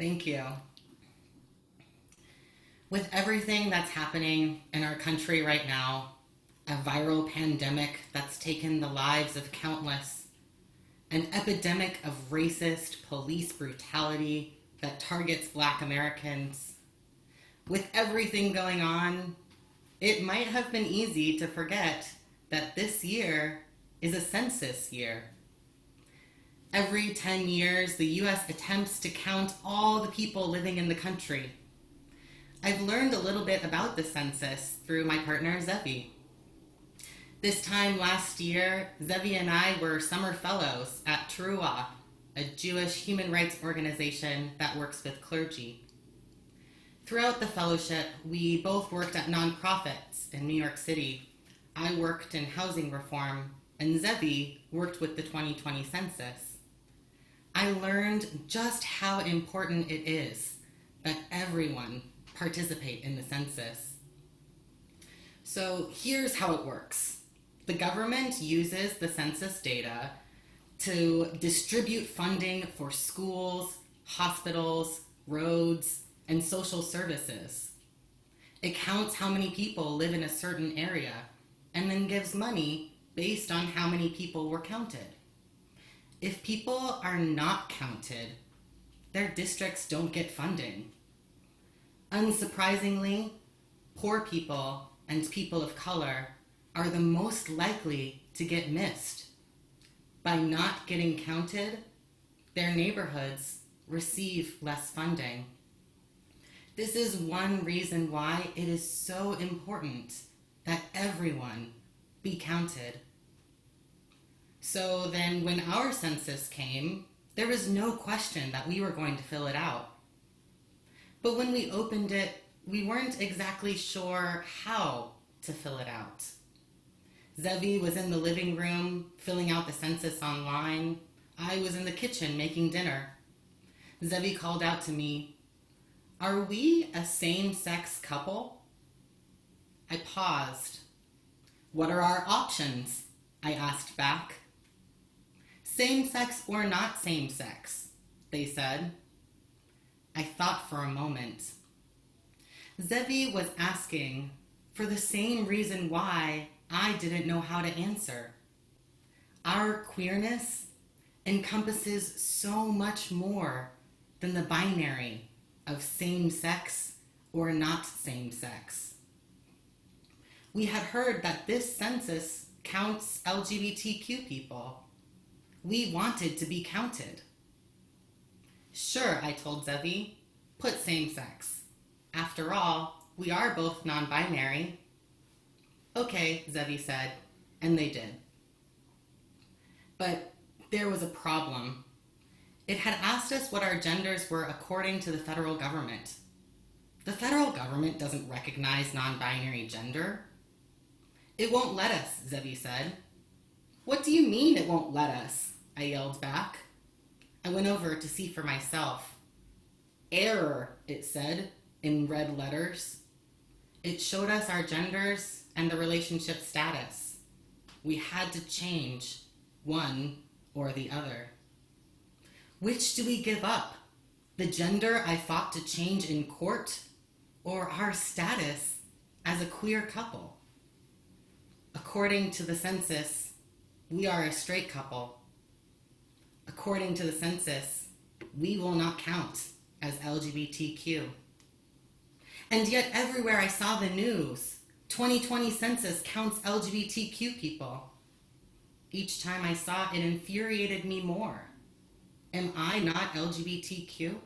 Thank you. With everything that's happening in our country right now, a viral pandemic that's taken the lives of countless, an epidemic of racist police brutality that targets Black Americans, with everything going on, it might have been easy to forget that this year is a census year. Every 10 years, the U.S. attempts to count all the people living in the country. I've learned a little bit about the census through my partner, Ze'evi. This time last year, Ze'evi and I were summer fellows at Teruah, a Jewish human rights organization that works with clergy. Throughout the fellowship, we both worked at nonprofits in New York City. I worked in housing reform, and Ze'evi worked with the 2020 census. I learned just how important it is that everyone participate in the census. So here's how it works. The government uses the census data to distribute funding for schools, hospitals, roads, and social services. It counts how many people live in a certain area and then gives money based on how many people were counted. If people are not counted, their districts don't get funding. Unsurprisingly, poor people and people of color are the most likely to get missed. By not getting counted, their neighborhoods receive less funding. This is one reason why it is so important that everyone be counted. So then when our census came, there was no question that we were going to fill it out. But when we opened it, we weren't exactly sure how to fill it out. Ze'evi was in the living room filling out the census online. I was in the kitchen making dinner. Ze'evi called out to me, "Are we a same-sex couple?" I paused. "What are our options?" I asked back. "Same-sex or not same-sex," they said. I thought for a moment. Ze'evi was asking for the same reason why I didn't know how to answer. Our queerness encompasses so much more than the binary of same-sex or not same-sex. We had heard that this census counts LGBTQ people. We wanted to be counted. "Sure," I told Ze'evi, "put same-sex. After all, we are both non-binary." "Okay," Ze'evi said, and they did. But there was a problem. It had asked us what our genders were according to the federal government. The federal government doesn't recognize non-binary gender. "It won't let us," Ze'evi said. "What do you mean it won't let us?" I yelled back. I went over to see for myself. "Error," it said in red letters. It showed us our genders and the relationship status. We had to change one or the other. Which do we give up? The gender I fought to change in court, or our status as a queer couple? According to the census, we are a straight couple. According to the census, we will not count as LGBTQ. And yet everywhere I saw the news, 2020 census counts LGBTQ people. Each time I saw it, it infuriated me more. Am I not LGBTQ?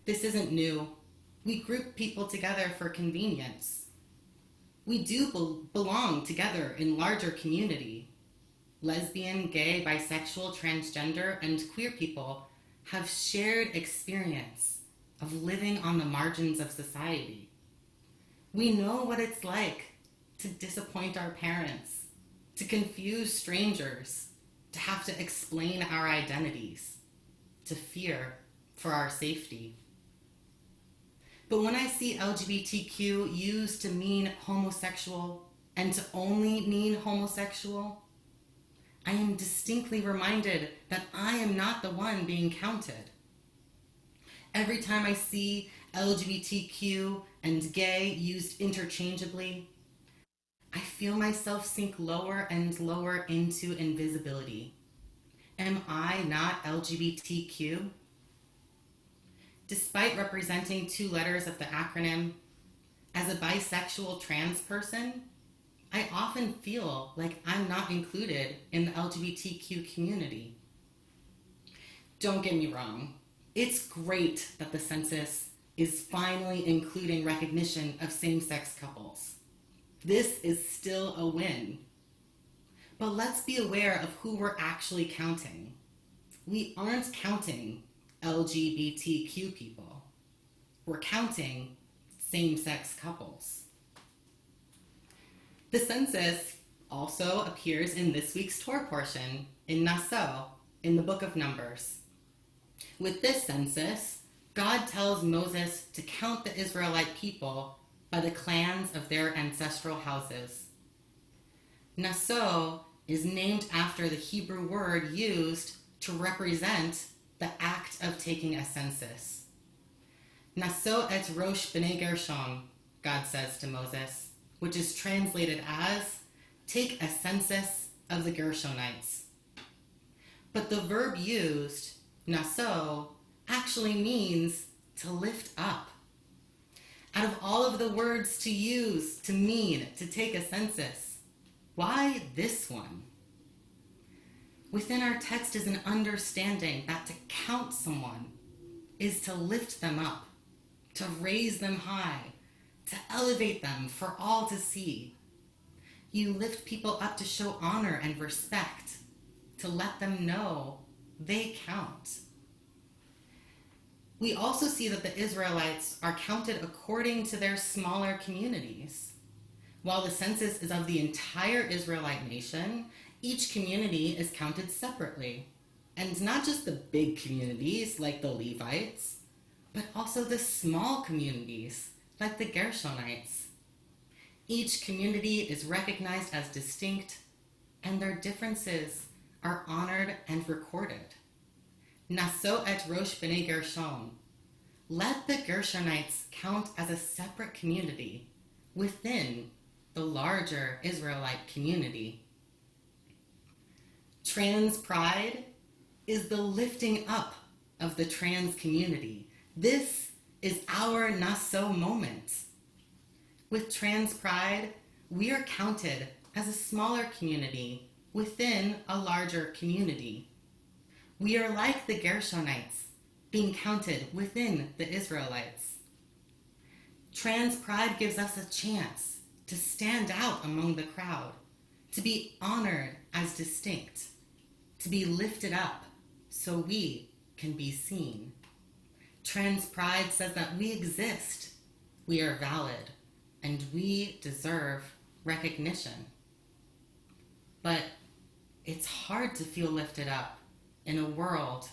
This isn't new. We group people together for convenience. We do belong together in larger community. Lesbian, gay, bisexual, transgender, and queer people have shared experience of living on the margins of society. We know what it's like to disappoint our parents, to confuse strangers, to have to explain our identities, to fear for our safety. But when I see LGBTQ used to mean homosexual and to only mean homosexual, I am distinctly reminded that I am not the one being counted. Every time I see LGBTQ and gay used interchangeably, I feel myself sink lower and lower into invisibility. Am I not LGBTQ? Despite representing 2 letters of the acronym, as a bisexual trans person, I often feel like I'm not included in the LGBTQ community. Don't get me wrong, it's great that the census is finally including recognition of same-sex couples. This is still a win. But let's be aware of who we're actually counting. We aren't counting LGBTQ people. We're counting same-sex couples. The census also appears in this week's Torah portion in Naso, in the book of Numbers. With this census, God tells Moses to count the Israelite people by the clans of their ancestral houses. Naso is named after the Hebrew word used to represent the act of taking a census. Naso et Rosh B'nai Gershon, God says to Moses, which is translated as, take a census of the Gershonites. But the verb used, naso, actually means to lift up. Out of all of the words to use to mean to take a census, why this one? Within our text is an understanding that to count someone is to lift them up, to raise them high, to elevate them for all to see. You lift people up to show honor and respect, to let them know they count. We also see that the Israelites are counted according to their smaller communities. While the census is of the entire Israelite nation, each community is counted separately. And not just the big communities like the Levites, but also the small communities like the Gershonites. Each community is recognized as distinct, and their differences are honored and recorded. Naso et Rosh B'nai Gershon. Let the Gershonites count as a separate community within the larger Israelite community. Trans pride is the lifting up of the trans community. This is our Naso moment. With trans pride, we are counted as a smaller community within a larger community. We are like the Gershonites, being counted within the Israelites. Trans pride gives us a chance to stand out among the crowd, to be honored as distinct, to be lifted up so we can be seen. Trans pride says that we exist, we are valid, and we deserve recognition. But it's hard to feel lifted up in a world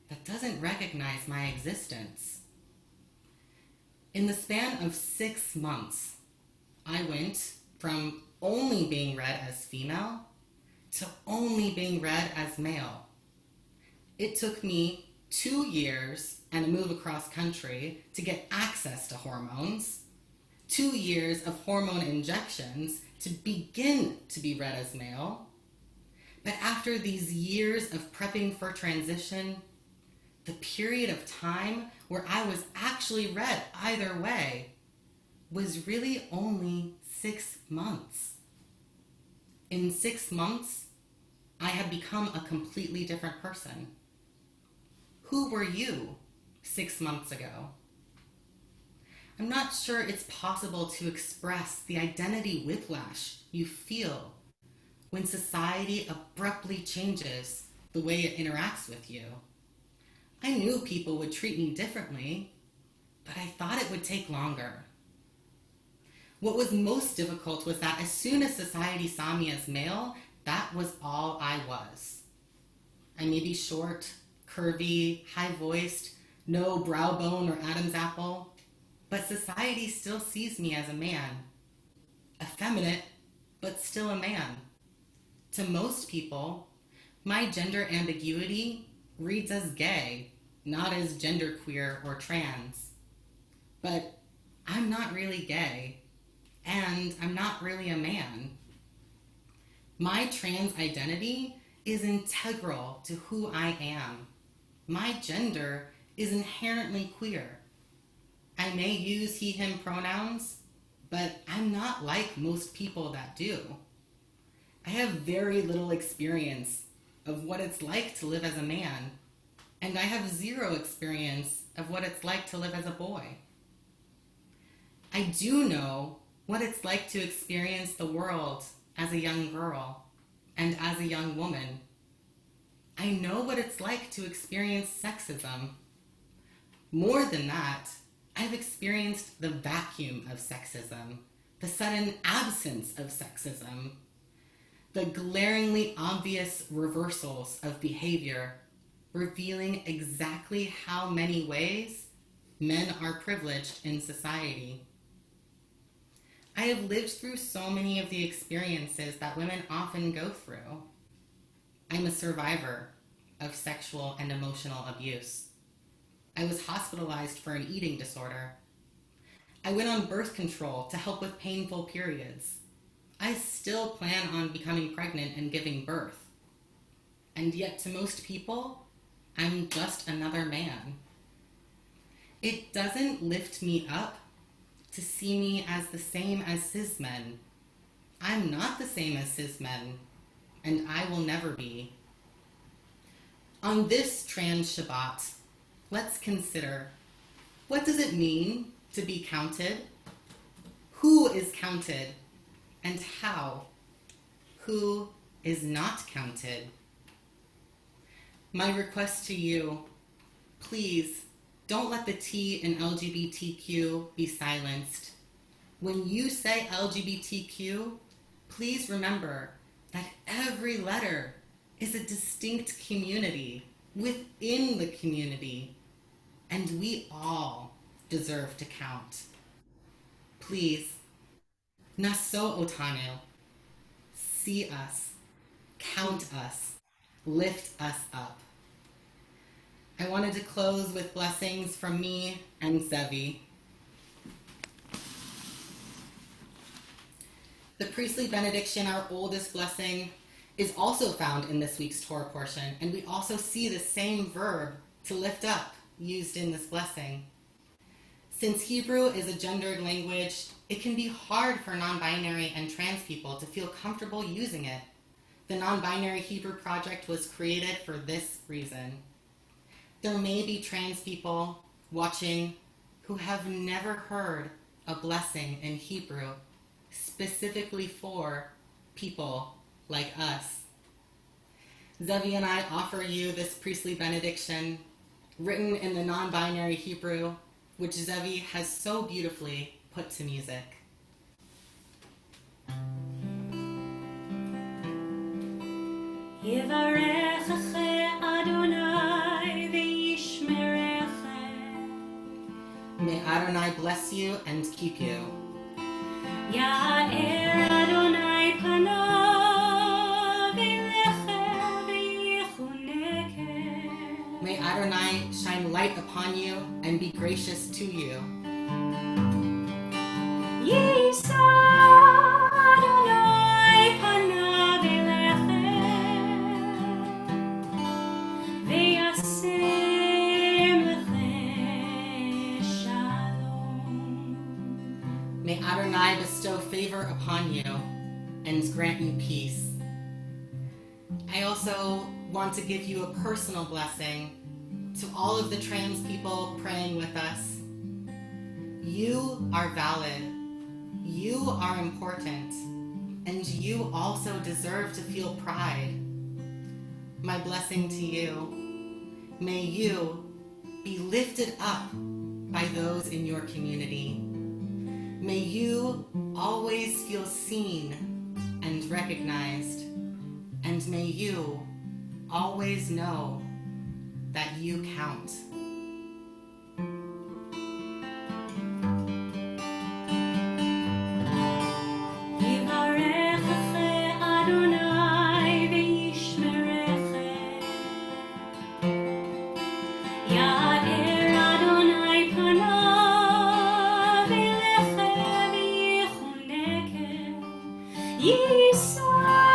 that doesn't recognize my existence. In the span of 6 months, I went from only being read as female to only being read as male. It took me 2 years and a move across country to get access to hormones, 2 years of hormone injections to begin to be read as male. But after these years of prepping for transition, the period of time where I was actually read either way was really only 6 months. In 6 months, I had become a completely different person. Who were you 6 months ago? I'm not sure it's possible to express the identity whiplash you feel when society abruptly changes the way it interacts with you. I knew people would treat me differently, but I thought it would take longer. What was most difficult was that as soon as society saw me as male, that was all I was. I may be short, curvy, high-voiced, no brow bone or Adam's apple, but society still sees me as a man. Effeminate, but still a man. To most people, my gender ambiguity reads as gay, not as genderqueer or trans. But I'm not really gay, and I'm not really a man. My trans identity is integral to who I am. My gender is inherently queer. I may use he, him pronouns, but I'm not like most people that do. I have very little experience of what it's like to live as a man, and I have zero experience of what it's like to live as a boy. I do know what it's like to experience the world as a young girl and as a young woman. I know what it's like to experience sexism. More than that, I've experienced the vacuum of sexism, the sudden absence of sexism, the glaringly obvious reversals of behavior, revealing exactly how many ways men are privileged in society. I have lived through so many of the experiences that women often go through. I'm a survivor of sexual and emotional abuse. I was hospitalized for an eating disorder. I went on birth control to help with painful periods. I still plan on becoming pregnant and giving birth. And yet to most people, I'm just another man. It doesn't lift me up to see me as the same as cis men. I'm not the same as cis men, and I will never be. On this trans Shabbat, let's consider, what does it mean to be counted? Who is counted, and how? Who is not counted? My request to you, please don't let the T in LGBTQ be silenced. When you say LGBTQ, please remember that every letter is a distinct community within the community, and we all deserve to count. Please, naso otanu, see us, count us, lift us up. I wanted to close with blessings from me and Ze'evi. The priestly benediction, our oldest blessing, is also found in this week's Torah portion, and we also see the same verb, to lift up, used in this blessing. Since Hebrew is a gendered language, it can be hard for non-binary and trans people to feel comfortable using it. The Non-Binary Hebrew Project was created for this reason. There may be trans people watching who have never heard a blessing in Hebrew specifically for people like us. Ze'evi and I offer you this priestly benediction written in the non-binary Hebrew, which Ze'evi has so beautifully put to music. May Adonai bless you and keep you. Ya'er Adonai panav elecha v'yichunekeh. May Adonai shine light upon you and be gracious to you. Yisa Adonai panav elechem v'yasem lechem shalom. May Adonai bestow favor upon you and grant you peace. I also want to give you a personal blessing to all of the trans people praying with us. You are valid. You are important. And you also deserve to feel pride. My blessing to you. May you be lifted up by those in your community. May you always feel seen and recognized, and may you always know that you count. Adonai v'yishmerechem. Yisrael.